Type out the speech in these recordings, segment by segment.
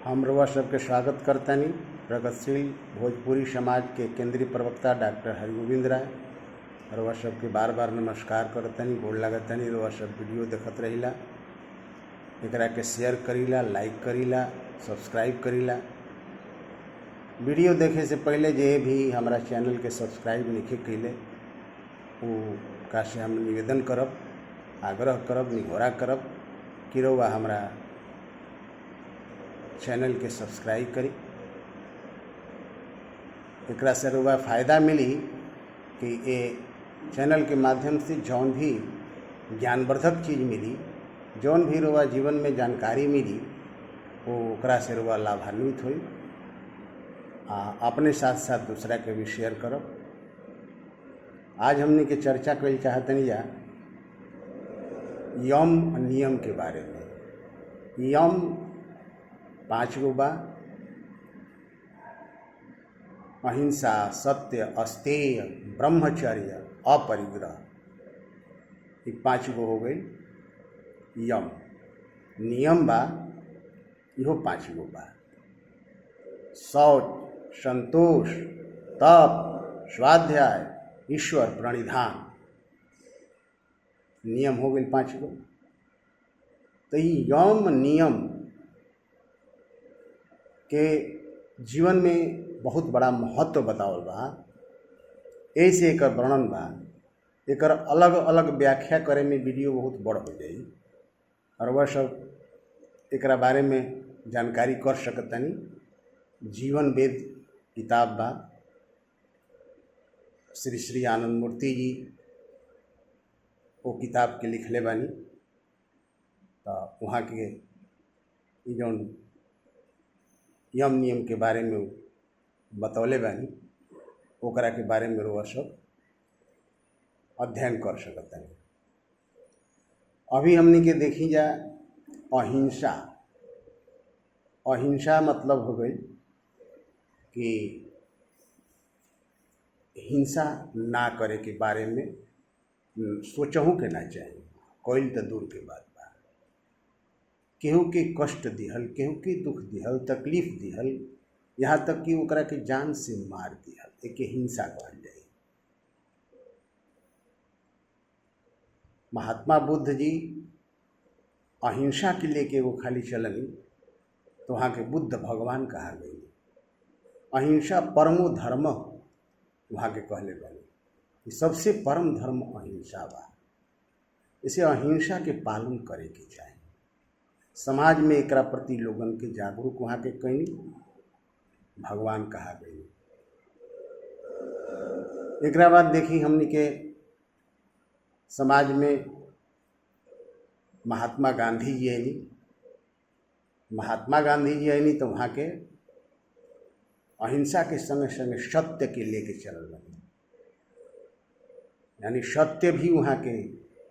हम रउआ सबके स्वागत करतानी। प्रगतिशील भोजपुरी समाज के केंद्रीय प्रवक्ता डॉक्टर हरिगोविंद राय रउआ सबके बार बार नमस्कार करतानी, गोड़ लागतानी। रउआ सब वीडियो देखत रहिला, एकरा के शेयर करीला, लाइक करीला, सब्सक्राइब करीला। वीडियो देखे से पहले जे भी हमारा चैनल के सब्सक्राइब नहीं कइले वो का से हम निवेदन करब, आग्रह करब, निहोरा करब कि रउआ हमारा चैनल के सब्सक्राइब करी। एकरा से रउआ फ़ायदा मिली कि ये चैनल के माध्यम से जौन भी ज्ञानवर्धक चीज़ मिली, जौन भी रउआ जीवन में जानकारी मिली, वो ओकरा से रउआ लाभान्वित हुई। अपने साथ साथ दूसरा के भी शेयर करब। आज हमने के चर्चा कइल चाहतनी जा यम नियम के बारे में। यम 5 गो बा: अहिंसा, सत्य, अस्तेय, ब्रह्मचर्य, अपरिग्रह। ये 5 गो हो गई यम। नियम बा इहो 5 गो बा: शौच, संतोष, तप, स्वाध्याय, ईश्वर प्रणिधान। नियम हो गई 5 गो। तो यम नियम के जीवन में बहुत बड़ा महत्व बतावल बा। ऐसे एकर वर्णन बा, एकर अलग अलग व्याख्या करे में वीडियो बहुत बड़ हो जाई और वह सब एकरा बारे में जानकारी कर सकतनी। जीवन वेद किताब बा, श्री श्री आनंद मूर्ति जी वो किताब के लिखले बानी। तो वहाँ के जौन यम नियम के बारे में बतौले बानी, ओकरा के बारे में रउआ सब अध्ययन कर सकतानी। अभी हमनी के देखी जा अहिंसा। अहिंसा मतलब हो गई कि हिंसा ना करे के बारे में सोचहूँ के ना चाहिए। कोई तो दूर के बात बा। केहू के कष्ट दिहल, केहू के दुख दिहल, तकलीफ दिहल, यहाँ तक कि ओकरा के जान से मार दिहल, एके हिंसा कहल जाए। महात्मा बुद्ध जी अहिंसा के लेके वो खाली चलनी तो वहाँ के बुद्ध भगवान कहा गई। अहिंसा परमो धर्म वहाँ के कहले बनी कि सबसे परम धर्म अहिंसा बा। इसे अहिंसा के पालन करे के चाही। समाज में एकरा प्रति लोगन के जागरूक वहाँ के कई भगवान कहा गई। एकरा बाद देखी हमनी के समाज में महात्मा गांधी जी आईनी। महात्मा गांधी जी आईनी तो वहाँ के अहिंसा के संगे संगे सत्य के लेके चलल बनी। यानी सत्य भी वहाँ के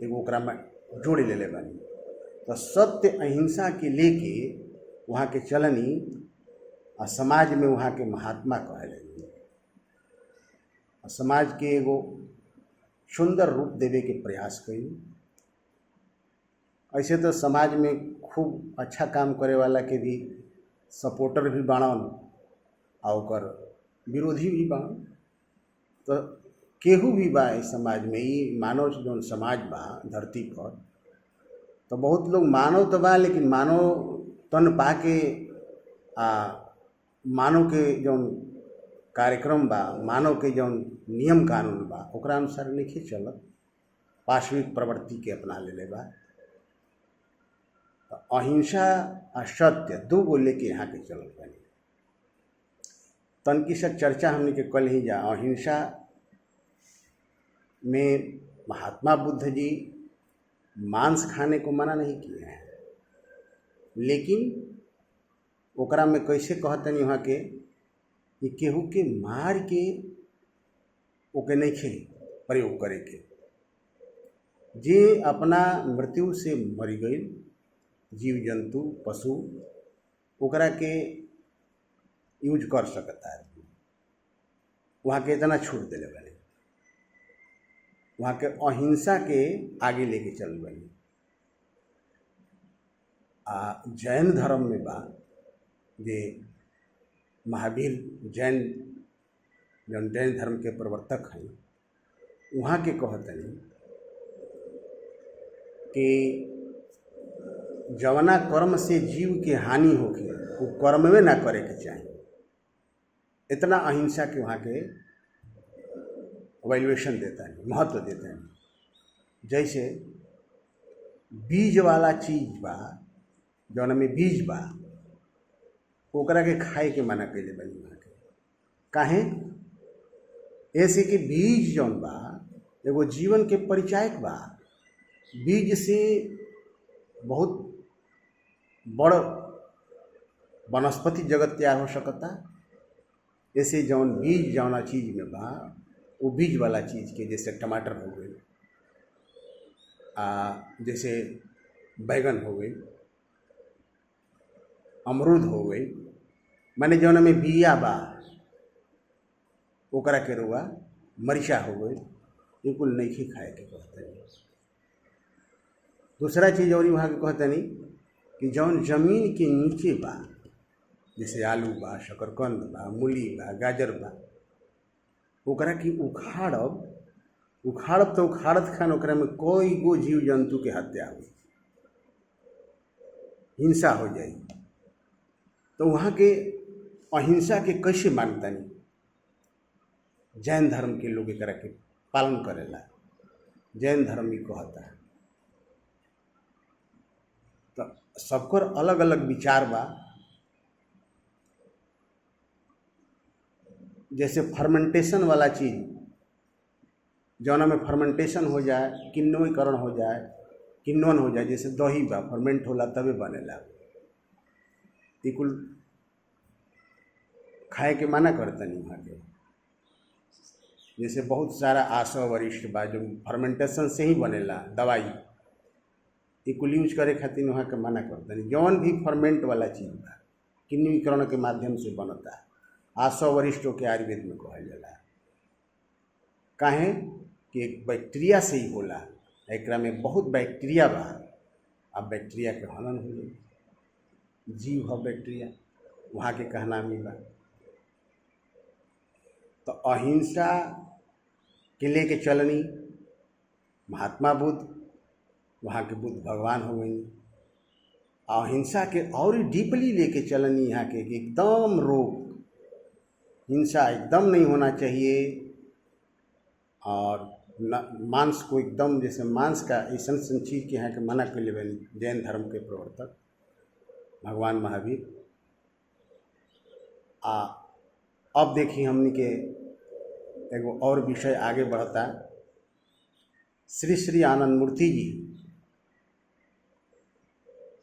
एगो ओकरा में जोड़ लेले बनी। तो सत्य अहिंसा के लेके वहाँ के चलनी और समाज में वहाँ के महात्मा कहले। और समाज के एगो सुंदर रूप देवे के प्रयास कई। ऐसे तो समाज में खूब अच्छा काम करे वाला के भी सपोर्टर भी बाणन और ओकर विरोधी भी बाणन। तो केहू भी बा इस समाज में। ये मानव जौन समाज बा धरती पर, तो बहुत लोग मानव तो बा, लेकिन मानव तन पा के मानव के जौन कार्यक्रम बा, मानव के जौन नियम कानून बा, ओकरा अनुसार नहीं चलत। पाशविक प्रवृत्ति के अपना लेले बा। तो अहिंसा और सत्य 2 गो लेके यहाँ के चलत बनी। तनकी से चर्चा हमने के कल ही जा। अहिंसा में महात्मा बुद्ध जी मांस खाने को मना नहीं किए हैं, लेकिन ओकरा में कैसे कहतनी वहाँ के कि केहू के मार के ओके नहीं खे प्रयोग करे के। जे अपना मृत्यु से मरी गई जीव जंतु पशु, ओकरा के यूज कर सकता है। वहाँ के इतना छूट दिले बने। वहाँ के अहिंसा के आगे लेके चल बनी। जैन धर्म में बा जे महावीर जैन जौन जैन धर्म के प्रवर्तक हैं वहाँ के कहतनी कि जवना कर्म से जीव के हानि होके वो कर्म में ना करे के चाहिए। इतना अहिंसा के वहाँ के वैल्यूएशन देता है, महत्व देता है। जैसे बीज वाला चीज बा जौन में बीज बा ओकरा के खाए के मना कैले बनी वहाँ के। काहे? ऐसे कि बीज जौन बा एगो जीवन के परिचायक बा। बीज से बहुत बड़ वनस्पति जगत तैयार हो सकता। ऐसे जौन बीज जौना चीज में बा वो बीज वाला चीज के, जैसे टमाटर हो गई, जैसे बैगन हो गई, अमरूद हो गई, माने जौन में बिया बा ओकरा के रुआ मरीचा हो गई, ये कुल नहीं खाए के कहते हैं। दूसरा चीज़ और वहाँ के कहते नहीं कि जौन जमीन के नीचे बा, जैसे आलू बा, शकरकंद बा, मूली बा, गाजर बा, ओकरा की उखाड़ब तो उखाड़त खान ओकरा में कोई गो जीव जंतु के हत्या हो, हिंसा हो जाई। तो वहाँ के अहिंसा के कैसे मानता नहीं? जैन धर्म के लोग एकरा के पालन करेला। जैन धर्म ही कहता है। तो सबकर अलग अलग विचार बा। जैसे फर्मेंटेशन वाला चीज जौना में फर्मेंटेशन हो जाए, किण्वनीकरण हो जाए, किण्वन हो जाए, जैसे दही बा फर्मेंट होला तबे बनेला, ये कुल खाए के मना करता नहीं वहाँ के। जैसे बहुत सारा आशा वरिष्ठ बा जो फर्मेंटेशन से ही बनेला दवाई, ये कुल यूज करे खातिर वहाँ के मना करता नहीं। जौन भी फर्मेंट वाला चीज़ बा किण्वीकरण के माध्यम से बनता है, आशा वरिष्ठों के आयुर्वेद में कहल जाला। काहे कि एक बैक्टीरिया से ही होला, एकरा में बहुत बैक्टीरिया बा। अब बैक्टीरिया के हनन हो जाए, जीव है बैक्टीरिया, वहाँ के कहना मिला। तो अहिंसा के लेके चलनी महात्मा बुद्ध, वहाँ के बुद्ध भगवान हो गई। अहिंसा के और डीपली लेके चलनी यहाँ के एकदम रोक, हिंसा एकदम नहीं होना चाहिए। और मांस को एकदम, जैसे मांस का ऐसा चीज के यहाँ के मना कर ले जैन धर्म के प्रवर्तक भगवान महावीर। अब देखिए हमने के एगो और विषय आगे बढ़ता। श्री श्री आनंद मूर्ति जी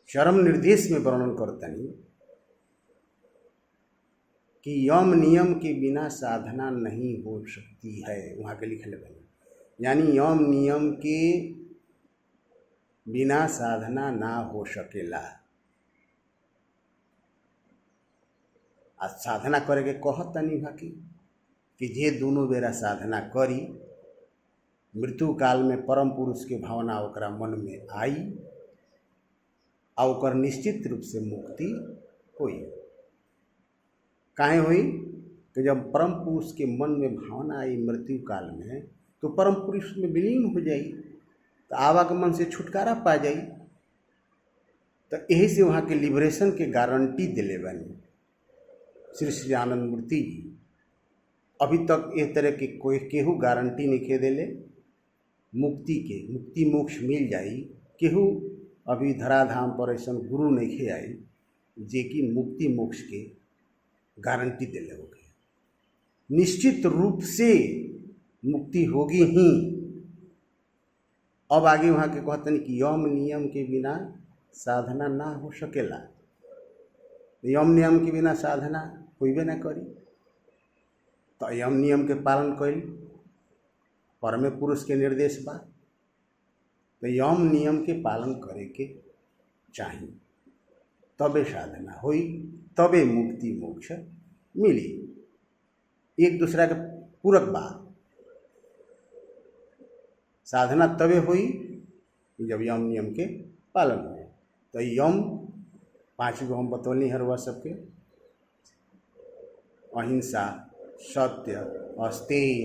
चरम निर्देश में वर्णन करतनी कि यम नियम के बिना साधना नहीं हो सकती है। वहाँ के लिखले बनी, यानी यम नियम के बिना साधना ना हो सकेला। आज साधना करे के कहतनी बाकी कि जे दोनों बेरा साधना करी, मृत्यु काल में परम पुरुष के भावना ओकरा मन में आई आ ओकर निश्चित रूप से मुक्ति हुई। काहे हुई कि जब परम पुरुष के मन में भावना आई मृत्यु काल में, तो परम पुरुष में विलीन हो जाई, तो आवागमन से छुटकारा पा जाई। तो यही से वहाँ के लिबरेशन के गारंटी दिले बनी श्री श्री आनंद मूर्ति जी। अभी तक इस तरह के कोई केहू गारंटी नहीं खे दिले मुक्ति के, मुक्ति मोक्ष मिल जाई। केहू अभी धराधाम पर ऐसा गुरु नहीं खे आई जे कि मुक्ति मोक्ष के गारंटी दिले हो गए। निश्चित रूप से मुक्ति होगी ही। अब आगे वहाँ के कहते हैं कि यम नियम के बिना साधना ना हो सकेला। यम नियम के बिना साधना होइबे ना करी। तो यम नियम के पालन कइल परमे पुरुष के निर्देश बा, तो यम नियम के पालन करे के चाहिए, तबे साधना होई, तबे मुक्ति मोक्ष मिली। एक दूसरा के पूरक बा। साधना तबे हुई जब यम नियम के पालन हो। तो यम 5 गो हम बतौनी हर वह सबके अहिंसा, सत्य, अस्तेय,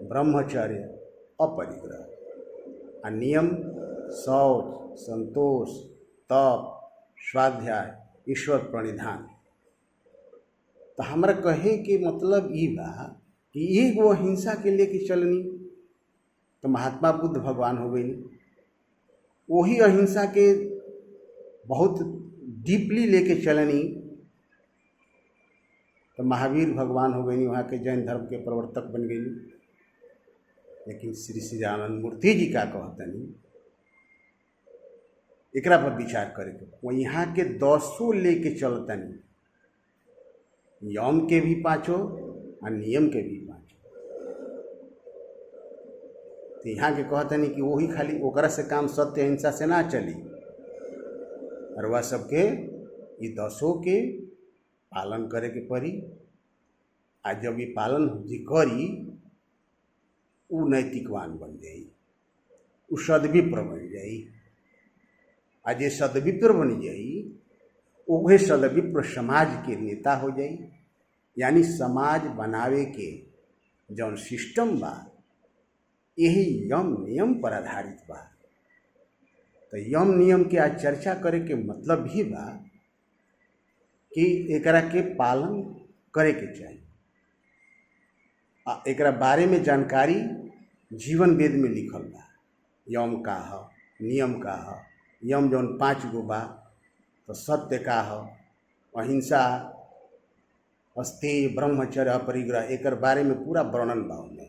ब्रह्मचर्य, अपरिग्रह। आ नियम शौच, संतोष, तप, स्वाध्याय, ईश्वर प्रणिधान। तो हमरा कहे के मतलब ई बा कि एगो अहिंसा के लेके चलनी तो महात्मा बुद्ध भगवान हो गई। वही अहिंसा के बहुत डीपली लेके चलनी तो महावीर भगवान हो गई, वहाँ के जैन धर्म के प्रवर्तक बन गई। लेकिन श्री सच्चिदानंद मूर्ति जी का कहतनी एकरा पर विचार करे के वो यहाँ के 10 लेके चलतनी, यम के भी 5 और नियम के भी 5। तो यहाँ के कहतनी कि वही खाली ओकरा से काम सत्य अहिंसा से ना चली, और वह सबके ये 10 के पालन करे के पड़ी। आज जब ये पालन जी करी उ नैतिकवान बन जाई, उ सद्विप्र बन जाई। आज ये सद्विप्र बन जाई उहे सद्विप्र समाज के नेता हो जाई। यानी समाज बनावे के जौन सिस्टम बा यही यम नियम पर आधारित बा। तो यम नियम के आज चर्चा करे के मतलब ही बा कि एकरा के पालन करे के चाहिए। एकरा बारे में जानकारी जीवन वेद में लिखल बा। यम का ह, नियम का ह। यम जौन 5 गो बा तो सत्य का ह, अहिंसा, अस्तेय, ब्रह्मचर्य, अपरिग्रह, एकर बारे में पूरा वर्णन बा ओमे।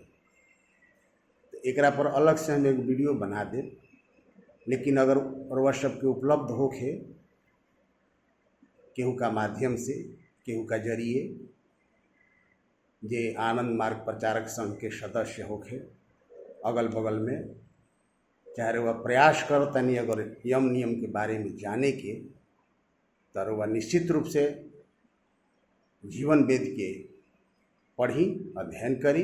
तो एकरा पर अलग से हम एक वीडियो बना दे। लेकिन अगर वह सबके उपलब्ध होखे केहू का माध्यम से, केहू का जरिए, जे आनंद मार्ग प्रचारक संघ के सदस्य होखे अगल बगल में, चाहे वह प्रयास करो तनी अगर यम नियम के बारे में जाने के, तो वह निश्चित रूप से जीवन वेद के पढ़ी, अध्ययन करी,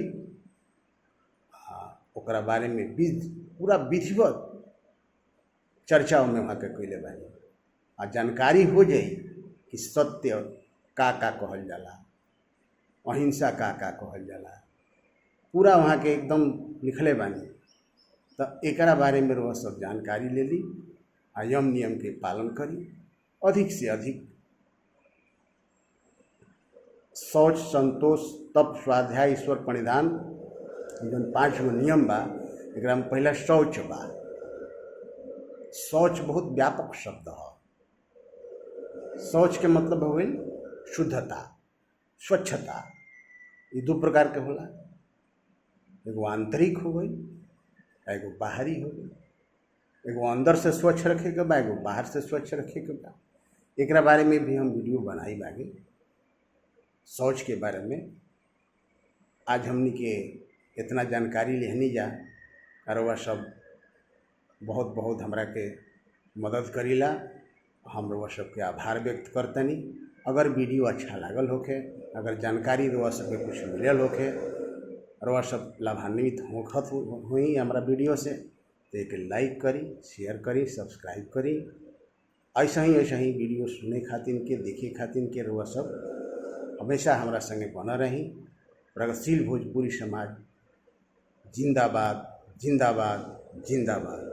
ओकरा बारे में पूरा विधिवत चर्चा में वहाँ के कैले बानी। आ जानकारी हो जाई कि सत्य का कहल जाला, अहिंसा का कहल जाला, पूरा वहाँ के एकदम लिखले बानी। तो एकरा बारे में वह सब जानकारी ले ली आ यम नियम के पालन करी। अधिक से अधिक शौच, संतोष, तप, स्वाध्याय, ईश्वर प्रणिधान, जौन 5 गो नियम बा। एकरा में पहला शौच बा। शौच बहुत व्यापक शब्द है। शौच के मतलब हो गई शुद्धता, स्वच्छता। ये 2 प्रकार के होला, एगो आंतरिक हो गई, एगो बाहरी हो गई। एगो अंदर से स्वच्छ रखे के बा, एगो बाहर से स्वच्छ रखे के बा। एकरा बारे में भी हम वीडियो बनाई बागे, शौच के बारे में। आज हमनी के इतना जानकारी लेहनी जा, और वह सब बहुत बहुत हमरा के मदद करीला। हम वह सबके आभार व्यक्त करतनी। अगर वीडियो अच्छा लागल होखे, अगर जानकारी वह सबके कुछ मिलल होखे और वह सब लाभान्वित होखत हुई हमारा वीडियो से, तो एक लाइक करी, शेयर करी, सब्सक्राइब करी। ऐसा ही वीडियो सुने खातिर के, देखे खातिर के वह सब हमेशा हमारा संगे बना रही। प्रगतिशील भोजपुरी समाज जिंदाबाद, जिंदाबाद, जिंदाबाद।